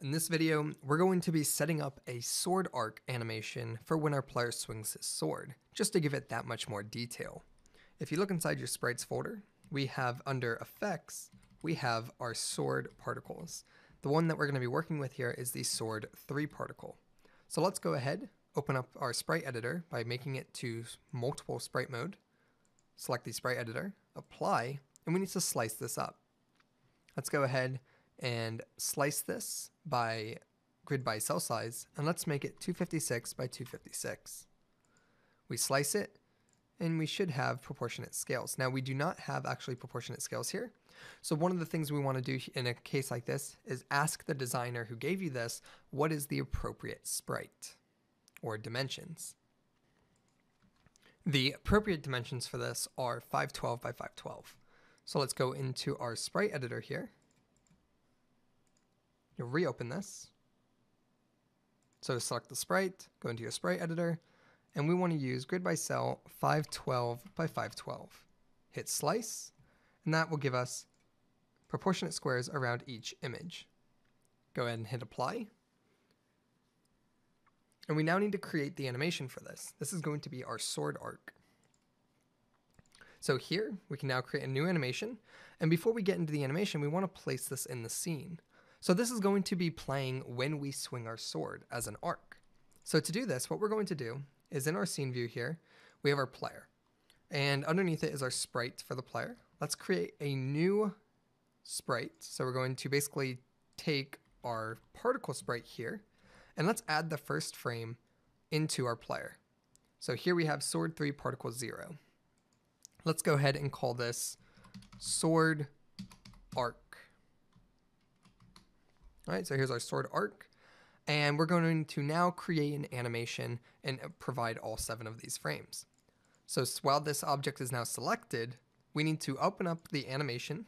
In this video, we're going to be setting up a sword arc animation for when our player swings his sword, just to give it that much more detail. If you look inside your sprites folder, we have under effects, we have our sword particles. The one that we're going to be working with here is the sword 3 particle. So let's go ahead, open up our sprite editor by making it to multiple sprite mode, select the sprite editor, apply, and we need to slice this up. Let's go ahead and slice this by grid by cell size, and let's make it 256 by 256. We slice it, and we should have proportionate scales. Now we do not have actually proportionate scales here. So one of the things we want to do in a case like this is ask the designer who gave you this, what is the appropriate sprite or dimensions? The appropriate dimensions for this are 512 by 512. So let's go into our sprite editor here. You'll reopen this. So select the sprite, go into your sprite editor, and we want to use grid by cell 512 by 512. Hit slice, and that will give us proportionate squares around each image. Go ahead and hit apply. And we now need to create the animation for this. This is going to be our sword arc. So here, we can now create a new animation. And before we get into the animation, we want to place this in the scene. So this is going to be playing when we swing our sword as an arc. So to do this, what we're going to do is in our scene view here, we have our player. And underneath it is our sprite for the player. Let's create a new sprite. So we're going to basically take our particle sprite here, and let's add the first frame into our player. So here we have sword 3 particle 0. Let's go ahead and call this sword arc. All right, so here's our sword arc, and we're going to now create an animation and provide all 7 of these frames. So while this object is now selected, we need to open up the animation.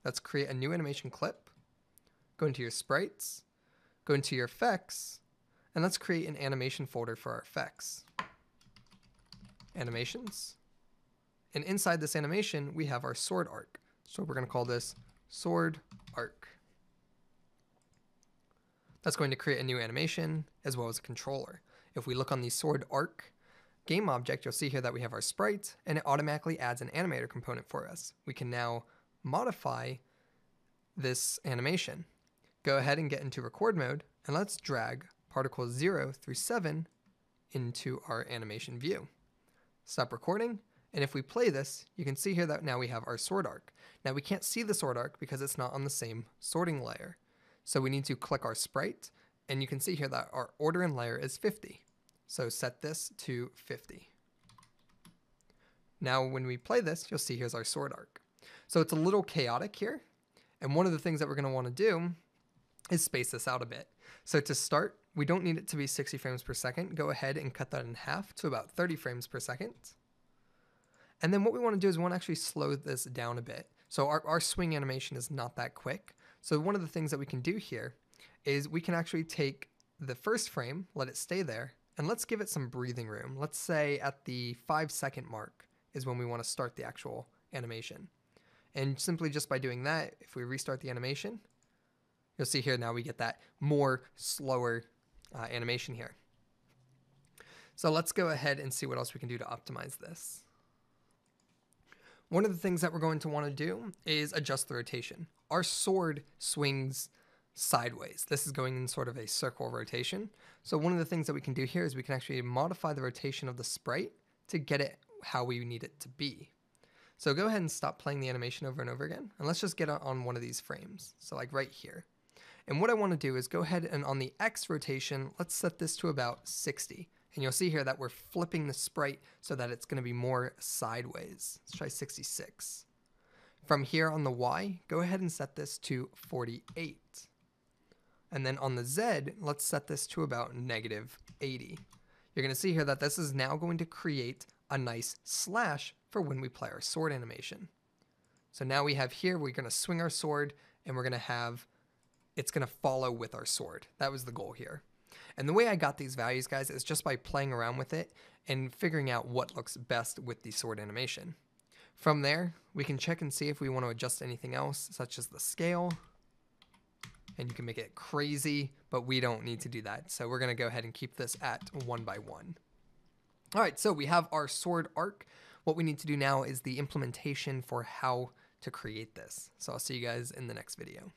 Let's create a new animation clip. Go into your sprites, go into your effects, and let's create an animation folder for our effects. Animations. And inside this animation, we have our sword arc. So we're going to call this sword arc. That's going to create a new animation as well as a controller. If we look on the sword arc game object, you'll see here that we have our sprite, and it automatically adds an animator component for us. We can now modify this animation. Go ahead and get into record mode, and let's drag particles 0 through 7 into our animation view. Stop recording, and if we play this, you can see here that now we have our sword arc. Now we can't see the sword arc because it's not on the same sorting layer. So we need to click our sprite, and you can see here that our order in layer is 50. So set this to 50. Now when we play this, you'll see here's our sword arc. So it's a little chaotic here. And one of the things that we're going to want to do is space this out a bit. So to start, we don't need it to be 60 frames per second. Go ahead and cut that in half to about 30 frames per second. And then what we want to do is we want to actually slow this down a bit. So our swing animation is not that quick. So one of the things that we can do here is we can actually take the first frame, let it stay there, and let's give it some breathing room. Let's say at the 5-second mark is when we want to start the actual animation. And simply just by doing that, if we restart the animation, you'll see here now we get that more slower animation here. So let's go ahead and see what else we can do to optimize this. One of the things that we're going to want to do is adjust the rotation. Our sword swings sideways. This is going in sort of a circle rotation. So one of the things that we can do here is we can actually modify the rotation of the sprite to get it how we need it to be. So go ahead and stop playing the animation over and over again, and let's just get on one of these frames. So like right here. And what I want to do is go ahead and on the X rotation, let's set this to about 60. And you'll see here that we're flipping the sprite so that it's going to be more sideways. Let's try 66. From here on the Y, go ahead and set this to 48. And then on the Z, let's set this to about -80. You're going to see here that this is now going to create a nice slash for when we play our sword animation. So now we have here, we're going to swing our sword, and we're going to have, it's going to follow with our sword. That was the goal here. And the way I got these values, guys, is just by playing around with it and figuring out what looks best with the sword animation. From there, we can check and see if we want to adjust anything else, such as the scale, and you can make it crazy, but we don't need to do that. So we're going to go ahead and keep this at 1 by 1. All right, so we have our sword arc. What we need to do now is the implementation for how to create this. So I'll see you guys in the next video.